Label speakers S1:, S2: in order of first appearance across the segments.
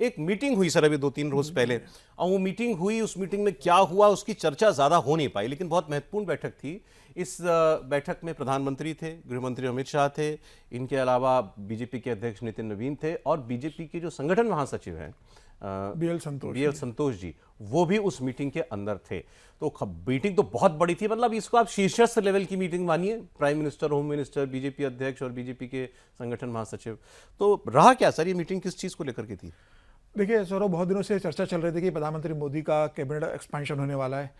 S1: एक मीटिंग हुई सर अभी 2-3 रोज पहले, और वो मीटिंग हुई, उस मीटिंग में क्या हुआ उसकी चर्चा ज्यादा हो नहीं पाई, लेकिन बहुत महत्वपूर्ण बैठक थी। इस बैठक में प्रधानमंत्री थे, गृहमंत्री अमित शाह थे, इनके अलावा बीजेपी के अध्यक्ष नितिन नवीन थे, और बीजेपी के जो संगठन महासचिव हैं बी एल संतोष जी, वो भी उस मीटिंग के अंदर थे। तो मीटिंग तो बहुत बड़ी थी, मतलब इसको आप शीर्षस्थ लेवल की मीटिंग मानिए, prime minister, home minister, BJP अध्यक्ष और बीजेपी के संगठन महासचिव। तो रहा क्या सर, ये मीटिंग किस चीज को लेकर के थी?
S2: देखिए सौरभ, बहुत दिनों से चर्चा चल रही थी कि प्रधानमंत्री मोदी का कैबिनेट एक्सपेंशन होने वाला है।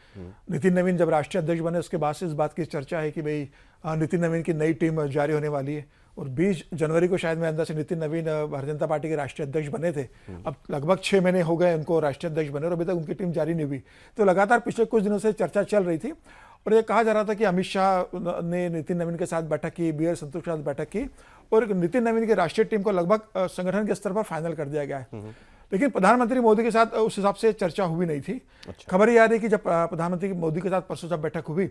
S2: नितिन नवीन जब राष्ट्रीय अध्यक्ष बने उसके बाद से इस बात की चर्चा है कि भाई नितिन नवीन की नई टीम जारी होने वाली है, और 20 जनवरी को शायद मेरे अंदर से नितिन नवीन भारतीय जनता पार्टी के राष्ट्रीय अध्यक्ष बने थे। अब लगभग 6 महीने हो गए उनको राष्ट्रीय अध्यक्ष बने और अभी तक उनकी टीम जारी नहीं हुई। तो लगातार पिछले कुछ दिनों से चर्चा चल रही थी, और ये कहा जा रहा था कि अमित शाह ने नितिन नवीन के साथ बैठक की, बी एल संतोष के साथ बैठक की, और नितिन नवीन की राष्ट्रीय टीम को लगभग संगठन के स्तर पर फाइनल कर दिया गया है। लेकिन प्रधानमंत्री मोदी के साथ उस हिसाब से चर्चा हुई नहीं थी। खबर ये आ रही है कि जब प्रधानमंत्री मोदी के साथ परसों जब बैठक हुई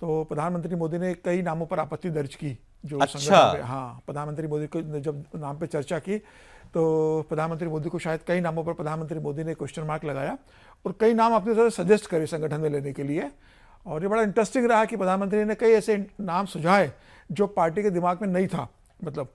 S2: तो प्रधानमंत्री मोदी ने कई नामों पर आपत्ति दर्ज की जो संगठन पे, हाँ, प्रधानमंत्री मोदी को जब नाम पे चर्चा की तो प्रधानमंत्री मोदी को शायद कई नामों पर प्रधानमंत्री मोदी ने क्वेश्चन मार्क लगाया और कई नाम अपनी तरफ से सजेस्ट करे संगठन में लेने के लिए। और ये बड़ा इंटरेस्टिंग रहा कि प्रधानमंत्री ने कई ऐसे नाम सुझाए जो पार्टी के दिमाग में नहीं था। मतलब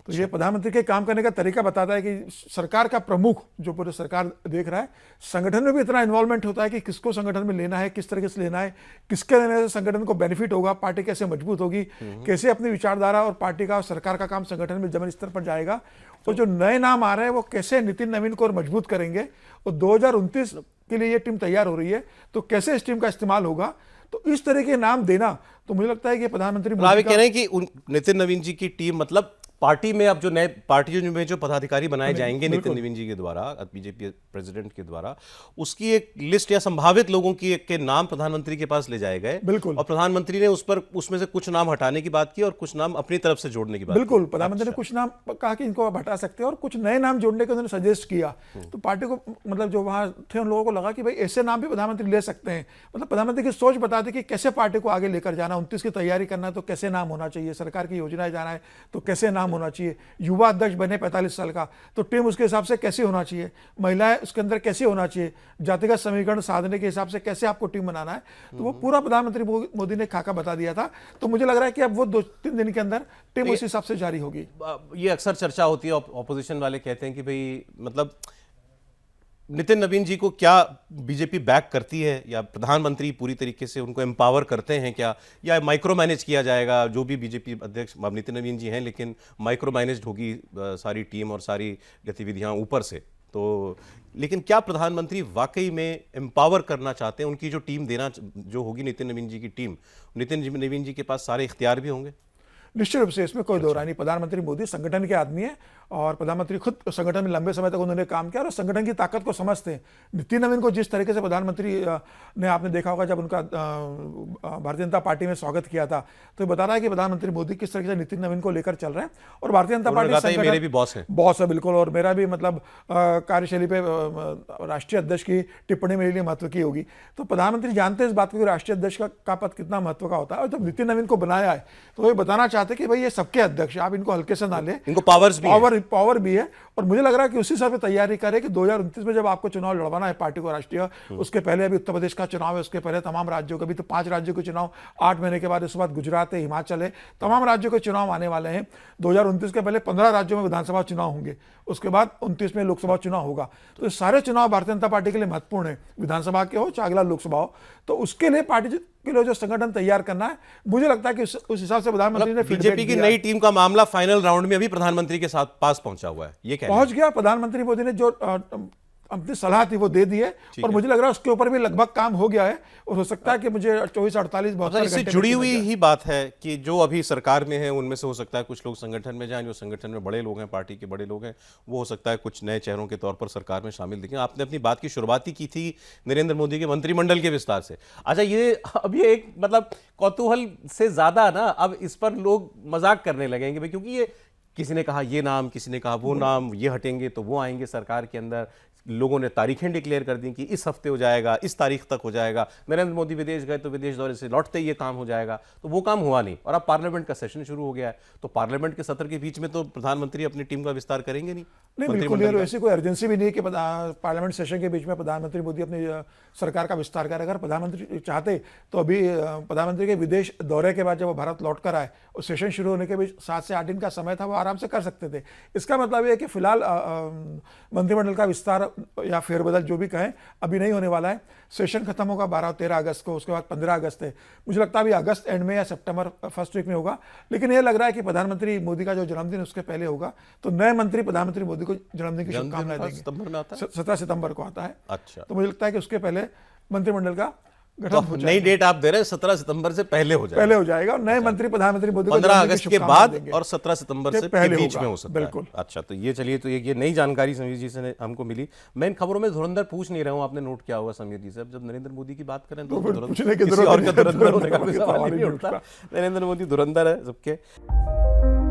S2: तो ये प्रधानमंत्री के काम करने का तरीका बताता है कि सरकार का प्रमुख जो पूरे सरकार देख रहा है, संगठन में भी इतना इन्वॉल्वमेंट होता है कि किसको संगठन में लेना है, किस तरीके से लेना है, किसके लेने से संगठन को बेनिफिट होगा, पार्टी कैसे मजबूत होगी, कैसे अपनी विचारधारा और पार्टी का और सरकार का काम संगठन में जमीन स्तर पर जाएगा। और जो नए नाम आ रहे हैं वो कैसे नितिन नवीन को और मजबूत करेंगे, और 2029 के लिए ये टीम तैयार हो रही है तो कैसे इस टीम का इस्तेमाल होगा। तो इस तरह के नाम देना, तो मुझे लगता है कि प्रधानमंत्री
S1: कह रहे हैं कि नितिन नवीन जी की टीम, मतलब पार्टी में अब जो नए पार्टी में जो पदाधिकारी बनाए जाएंगे नितिन नवीन जी के द्वारा, बीजेपी प्रेसिडेंट के द्वारा, उसकी एक लिस्ट या संभावित लोगों की के नाम प्रधानमंत्री के पास ले जाए गए।
S2: बिल्कुल।
S1: और प्रधानमंत्री ने उसमें से कुछ नाम हटाने की बात की और कुछ नाम अपनी तरफ से जोड़ने की बात।
S2: बिल्कुल, प्रधानमंत्री ने कुछ नाम कहा कि इनको आप हटा सकते हैं और कुछ नए नाम जोड़ने का उन्होंने सजेस्ट किया। तो पार्टी को, मतलब जो वहां थे उन लोगों को लगा कि भाई ऐसे नाम भी प्रधानमंत्री ले सकते हैं। मतलब प्रधानमंत्री की सोच बताती कि कैसे पार्टी को आगे लेकर जाना, 29 की तैयारी करना है तो कैसे नाम होना चाहिए, सरकार की योजनाएं जाना है तो कैसे नाम होना चाहिए, युवा अध्यक्ष बने 45 साल का तो टीम उसके हिसाब से कैसे होना चाहिए, महिलाएं उसके अंदर कैसे होना चाहिए, जातिगत समीकरण साधने के हिसाब से कैसे आपको टीम बनाना है। तो वो पूरा प्रधानमंत्री मोदी ने खाका बता दिया था। तो मुझे लग रहा है कि अब वो 2-3 दिन के अंदर टीम उस हिसाब से जारी होगी।
S1: ये अक्सर चर्चा होती है, ऑपोजिशन वाले कहते हैं कि भाई मतलब नितिन नवीन जी को क्या बीजेपी बैक करती है, या प्रधानमंत्री पूरी तरीके से उनको एम्पावर करते हैं क्या, या माइक्रो मैनेज किया जाएगा? जो भी बीजेपी अध्यक्ष नितिन नवीन जी हैं, लेकिन माइक्रो मैनेज होगी सारी टीम और सारी गतिविधियां ऊपर से। तो लेकिन क्या प्रधानमंत्री वाकई में एम्पावर करना चाहते हैं? उनकी जो टीम देना जो होगी नितिन नवीन जी की टीम, नितिन नवीन जी के पास सारे इख्तियार भी होंगे?
S2: निश्चित रूप से, इसमें कोई दो राय नहीं। प्रधानमंत्री मोदी संगठन के आदमी है और प्रधानमंत्री खुद संगठन में लंबे समय तक उन्होंने काम किया और संगठन की ताकत को समझते हैं। नितिन नवीन को जिस तरीके से प्रधानमंत्री ने, आपने देखा होगा जब उनका भारतीय जनता पार्टी में स्वागत किया था, तो बता रहा है कि प्रधानमंत्री मोदी किस तरीके से नितिन नवीन को लेकर चल रहे हैं। और भारतीय जनता पार्टी
S1: मेरे भी बॉस
S2: है बिल्कुल, और मेरा भी मतलब कार्यशैली पे राष्ट्रीय अध्यक्ष की टिप्पणी मेरे लिए महत्व की होगी। तो प्रधानमंत्री जानते हैं इस बात को, राष्ट्रीय अध्यक्ष का पद कितना महत्व का होता है। और जब नितिन नवीन को बनाया है तो वो बताना चाहते कि भाई ये सबके अध्यक्ष, आप इनको हल्के से ना ले,
S1: इनको पावर
S2: भी है। और मुझे लग रहा है कि उसी हिसाब से तैयारी करे कि 2029 में जब आपको चुनाव लड़वाना है पार्टी को राष्ट्रीय, उसके पहले अभी उत्तर प्रदेश का चुनाव है, उसके पहले तमाम राज्यों के, अभी तो 5 राज्यों के चुनाव 8 महीने के बाद, उसके बाद गुजरात है, हिमाचल है, तमाम राज्यों के चुनाव आने वाले हैं। 2029 के पहले 15 राज्यों में विधानसभा चुनाव होंगे, उसके बाद 29 में लोकसभा चुनाव होगा। तो सारे चुनाव भारतीय जनता पार्टी के लिए महत्वपूर्ण है, विधानसभा के हो चाहे अगला लोकसभा हो। तो उसके लिए पार्टी के लिए जो संगठन तैयार करना है, मुझे लगता है कि उस हिसाब से प्रधानमंत्री ने
S1: बीजेपी की नई टीम का मामला फाइनल राउंड में अभी प्रधानमंत्री के साथ पास पहुंचा हुआ है, ये
S2: पहुंच गया। प्रधानमंत्री मोदी ने जो अपनी सलाह थी वो दे दी है और मुझे लग रहा है उसके ऊपर भी लगभग काम हो गया है। और हो सकता है कि मुझे 24-48
S1: घंटे इससे जुड़ी हुई ही बात है कि जो अभी सरकार में है उनमें से हो सकता है कुछ लोग संगठन में जाएं, जो संगठन में बड़े लोग हैं, पार्टी के बड़े लोग हैं, वो हो सकता है कुछ नए चेहरों के तौर पर सरकार में शामिल दिखें। आपने अपनी बात की शुरुआत की थी नरेंद्र मोदी के मंत्रिमंडल के विस्तार से। अच्छा, ये अब ये एक मतलब कौतूहल से ज्यादा ना अब इस पर लोग मजाक करने लगेंगे भाई, क्योंकि ये किसी ने कहा ये नाम, किसी ने कहा वो नाम, ये हटेंगे तो वो आएंगे सरकार के अंदर, लोगों ने तारीखें डिक्लेयर कर दी कि इस हफ्ते हो जाएगा, इस तारीख तक हो जाएगा। नरेंद्र मोदी विदेश गए तो विदेश दौरे से लौटते ही ये काम हो जाएगा, तो वो काम हुआ नहीं। और अब पार्लियामेंट का सेशन शुरू हो गया है, तो पार्लियामेंट के सत्र के बीच में तो प्रधानमंत्री अपनी टीम का विस्तार करेंगे नहीं।
S2: बिल्कुल यार, ऐसी कोई अर्जेंसी भी नहीं है कि पार्लियामेंट सेशन के बीच में प्रधानमंत्री मोदी अपनी सरकार का विस्तार करें। अगर प्रधानमंत्री चाहते तो अभी प्रधानमंत्री के विदेश दौरे के बाद जब वो भारत लौट कर आए और सेशन शुरू होने के बीच 7 से 8 दिन का समय था, वो आराम से कर सकते थे। इसका मतलब ये है कि फिलहाल मंत्रिमंडल का विस्तार या फेरबदल जो भी कहें अभी नहीं होने वाला है। सेशन खत्म होगा 12 और 13 अगस्त को, उसके बाद 15 अगस्त है। मुझे लगता है अभी अगस्त एंड में या सितंबर फर्स्ट वीक में होगा। लेकिन ये लग रहा है कि प्रधानमंत्री मोदी का जो जन्मदिन उसके पहले होगा, तो नए मंत्री प्रधानमंत्री मोदी को जन्मदिन की शुभकामनाएं देंगे।
S1: सितंबर में आता है,
S2: 17 सितंबर को आता है।
S1: अच्छा,
S2: तो मुझे लगता है कि उसके पहले मंत्रिमंडल का
S1: तो
S2: गठन हो
S1: नई डेट आप दे रहे हैं 17 सितंबर से पहले हो जाएगा।
S2: पहले हो जाएगा और नए मंत्री प्रधानमंत्री मोदी को
S1: 15
S2: जन्मदिन की
S1: अगस्त के
S2: शुभकामनाएं
S1: बाद
S2: देंगे।
S1: और 17 सितंबर से
S2: पहले
S1: बीच
S2: होगा,
S1: में हो सकता
S2: बिल्कुल।
S1: है। अच्छा, तो ये चलिए, तो ये नई जानकारी समीर जी से हमको मिली। मैं इन खबरों में धुरंधर पूछ नहीं रहा हूं, आपने नोट किया होगा समीर जी से, अब जब नरेंद्र मोदी की बात करें तो
S2: पूछने की
S1: किसी
S2: जरूरत
S1: और
S2: नहीं
S1: का
S2: है,
S1: धुरंधर होने का कोई
S2: धुरंधर
S1: सवाल ही नहीं
S2: होने का
S1: उठता। नरेंद्र मोदी धुरंधर है सबके।